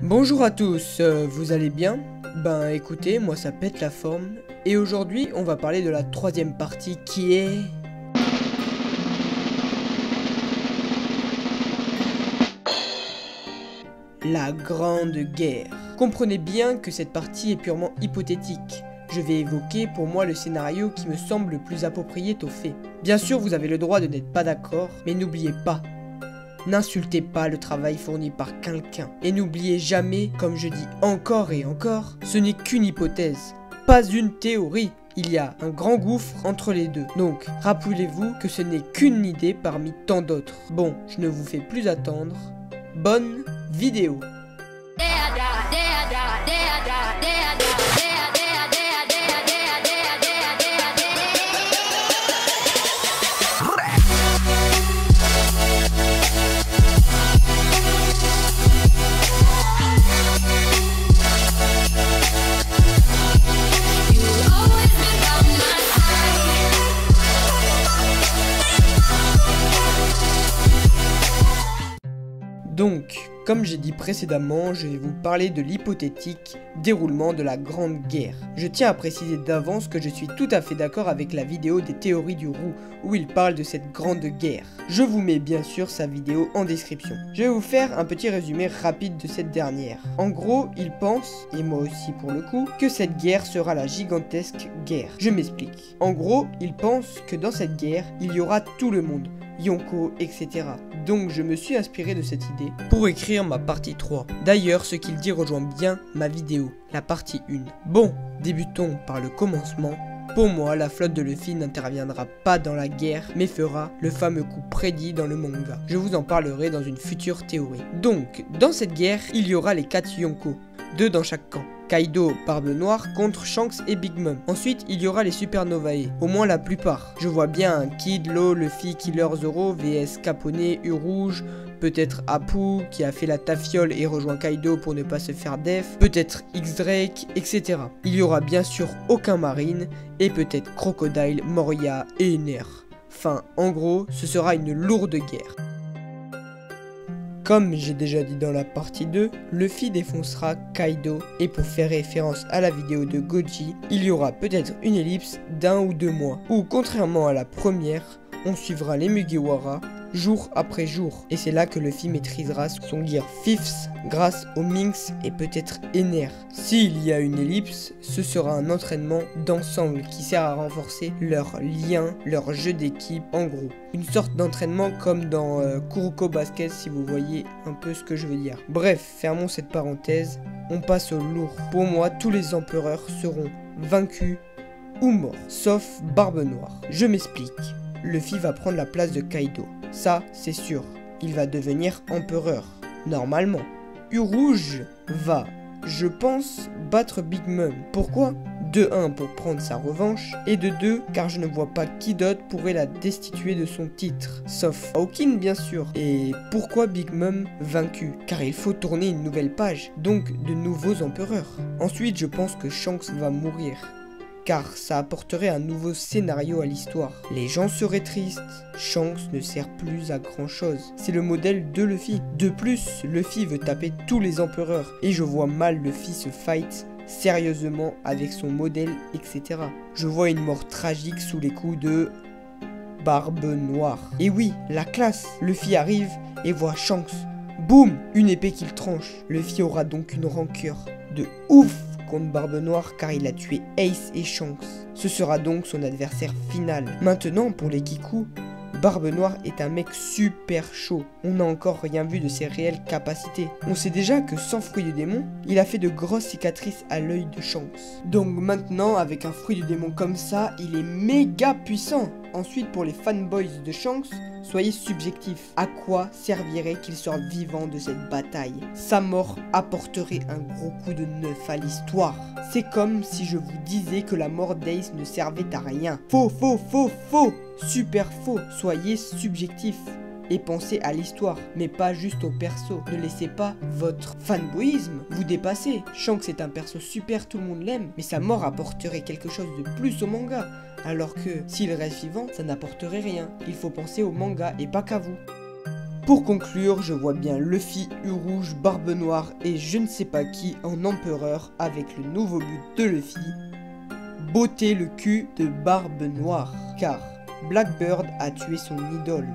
Bonjour à tous, vous allez bien? Ben écoutez, moi ça pète la forme. Et aujourd'hui, on va parler de la troisième partie qui est... la Grande Guerre. Comprenez bien que cette partie est purement hypothétique. Je vais évoquer pour moi le scénario qui me semble le plus approprié aux faits. Bien sûr, vous avez le droit de n'être pas d'accord, mais n'oubliez pas. N'insultez pas le travail fourni par quelqu'un. Et n'oubliez jamais, comme je dis encore et encore, ce n'est qu'une hypothèse, pas une théorie. Il y a un grand gouffre entre les deux. Donc, rappelez-vous que ce n'est qu'une idée parmi tant d'autres. Bon, je ne vous fais plus attendre. Bonne vidéo. Donc, comme j'ai dit précédemment, je vais vous parler de l'hypothétique déroulement de la Grande Guerre. Je tiens à préciser d'avance que je suis tout à fait d'accord avec la vidéo des théories du roux, où il parle de cette Grande Guerre. Je vous mets bien sûr sa vidéo en description. Je vais vous faire un petit résumé rapide de cette dernière. En gros, il pense, et moi aussi pour le coup, que cette guerre sera la gigantesque guerre. Je m'explique. En gros, il pense que dans cette guerre, il y aura tout le monde. Yonko, etc. Donc je me suis inspiré de cette idée pour écrire ma partie 3. D'ailleurs, ce qu'il dit rejoint bien ma vidéo, la partie 1. Bon, débutons par le commencement. Pour moi, la flotte de Luffy n'interviendra pas dans la guerre, mais fera le fameux coup prédit dans le manga. Je vous en parlerai dans une future théorie. Donc, dans cette guerre, il y aura les 4 Yonko, 2 dans chaque camp. Kaido, Barbe Noire contre Shanks et Big Mom. Ensuite, il y aura les Supernovae, au moins la plupart. Je vois bien un Kid, Law, Luffy, Killer Zoro, vs Capone, U-Rouge, peut-être Apu qui a fait la tafiole et rejoint Kaido pour ne pas se faire def, peut-être X-Drake, etc. Il y aura bien sûr aucun Marine, et peut-être Crocodile, Moria et Ener. Enfin, en gros, ce sera une lourde guerre. Comme j'ai déjà dit dans la partie 2, Luffy défoncera Kaido et pour faire référence à la vidéo de Goji, il y aura peut-être une ellipse d'1 ou 2 mois, où contrairement à la première, on suivra les Mugiwara jour après jour. Et c'est là que Luffy maîtrisera son Gear 5th grâce aux Minks et peut-être Ener. S'il y a une ellipse, ce sera un entraînement d'ensemble qui sert à renforcer leur lien, leur jeu d'équipe en gros. Une sorte d'entraînement comme dans Kuroko Basket si vous voyez un peu ce que je veux dire. Bref, fermons cette parenthèse, on passe au lourd. Pour moi, tous les empereurs seront vaincus ou morts, sauf Barbe Noire. Je m'explique. Luffy va prendre la place de Kaido. Ça, c'est sûr. Il va devenir empereur. Normalement. U-Rouge va, je pense, battre Big Mom. Pourquoi? De 1 pour prendre sa revanche, et de 2 car je ne vois pas qui d'autre pourrait la destituer de son titre. Sauf Hawkins bien sûr. Et pourquoi Big Mom vaincu? Car il faut tourner une nouvelle page, donc de nouveaux empereurs. Ensuite, je pense que Shanks va mourir. Car ça apporterait un nouveau scénario à l'histoire. Les gens seraient tristes, Shanks ne sert plus à grand chose. C'est le modèle de Luffy. De plus, Luffy veut taper tous les empereurs, et je vois mal Luffy se fight sérieusement avec son modèle, etc. Je vois une mort tragique sous les coups de Barbe Noire. Et oui, la classe. Luffy arrive et voit Shanks. Boum, une épée qu'il tranche. Luffy aura donc une rancœur de ouf contre Barbe Noire car il a tué Ace et Shanks. Ce sera donc son adversaire final. Maintenant, pour les Kiku, Barbe Noire est un mec super chaud. On n'a encore rien vu de ses réelles capacités. On sait déjà que sans fruit du démon, il a fait de grosses cicatrices à l'œil de Shanks. Donc maintenant, avec un fruit du démon comme ça, il est méga puissant. Ensuite, pour les fanboys de Shanks, soyez subjectifs. À quoi servirait qu'il sorte vivant de cette bataille? Sa mort apporterait un gros coup de neuf à l'histoire. C'est comme si je vous disais que la mort d'Ace ne servait à rien. Faux, faux, faux, faux! Super faux. Soyez subjectifs. Et pensez à l'histoire, mais pas juste au perso. Ne laissez pas votre fanboyisme vous dépasser. Shanks est un perso super, tout le monde l'aime, mais sa mort apporterait quelque chose de plus au manga. Alors que s'il reste vivant, ça n'apporterait rien. Il faut penser au manga et pas qu'à vous. Pour conclure, je vois bien Luffy, U-Rouge, Barbe Noire et je ne sais pas qui en empereur avec le nouveau but de Luffy, botter le cul de Barbe Noire, car Blackbeard a tué son idole,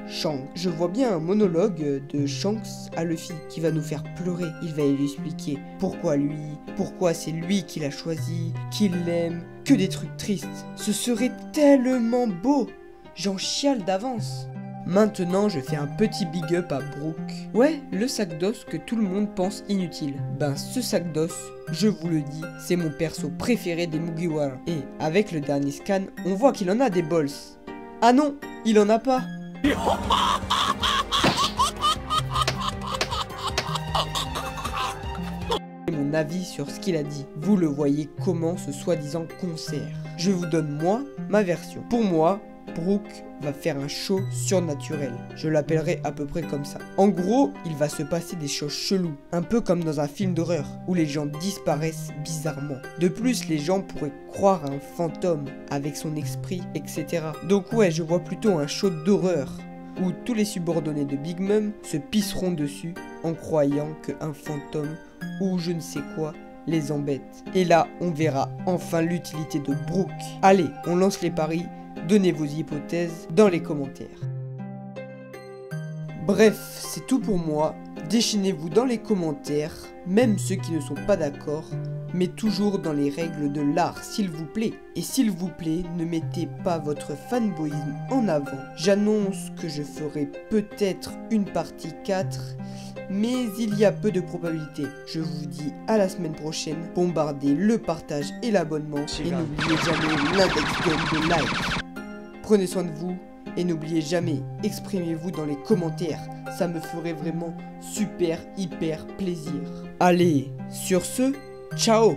Shanks. Je vois bien un monologue de Shanks à Luffy qui va nous faire pleurer. Il va lui expliquer pourquoi lui, pourquoi c'est lui qui l'a choisi, qu'il l'aime, que des trucs tristes. Ce serait tellement beau, j'en chiale d'avance. Maintenant, je fais un petit big up à Brook. Ouais, le sac d'os que tout le monde pense inutile. Ben, ce sac d'os, je vous le dis, c'est mon perso préféré des Mugiwara. Et avec le dernier scan, on voit qu'il en a des balls. Ah non, il en a pas. Mon avis sur ce qu'il a dit. Vous le voyez comment ce soi-disant concert. Je vous donne moi, ma version. Pour moi, Brook va faire un show surnaturel. Je l'appellerai à peu près comme ça. En gros, il va se passer des choses cheloues, un peu comme dans un film d'horreur, où les gens disparaissent bizarrement. De plus, les gens pourraient croire à un fantôme, avec son esprit, etc. Donc ouais, je vois plutôt un show d'horreur, où tous les subordonnés de Big Mom se pisseront dessus, en croyant qu'un fantôme, ou je ne sais quoi, les embête. Et là, on verra enfin l'utilité de Brook. Allez, on lance les paris. Donnez vos hypothèses dans les commentaires. Bref, c'est tout pour moi. Déchaînez-vous dans les commentaires, même ceux qui ne sont pas d'accord, mais toujours dans les règles de l'art, s'il vous plaît. Et s'il vous plaît, ne mettez pas votre fanboyisme en avant. J'annonce que je ferai peut-être une partie 4, mais il y a peu de probabilités. Je vous dis à la semaine prochaine. Bombardez le partage et l'abonnement. Et n'oubliez jamais l'index gun de like. Prenez soin de vous et n'oubliez jamais, exprimez-vous dans les commentaires. Ça me ferait vraiment super hyper plaisir. Allez, sur ce, ciao!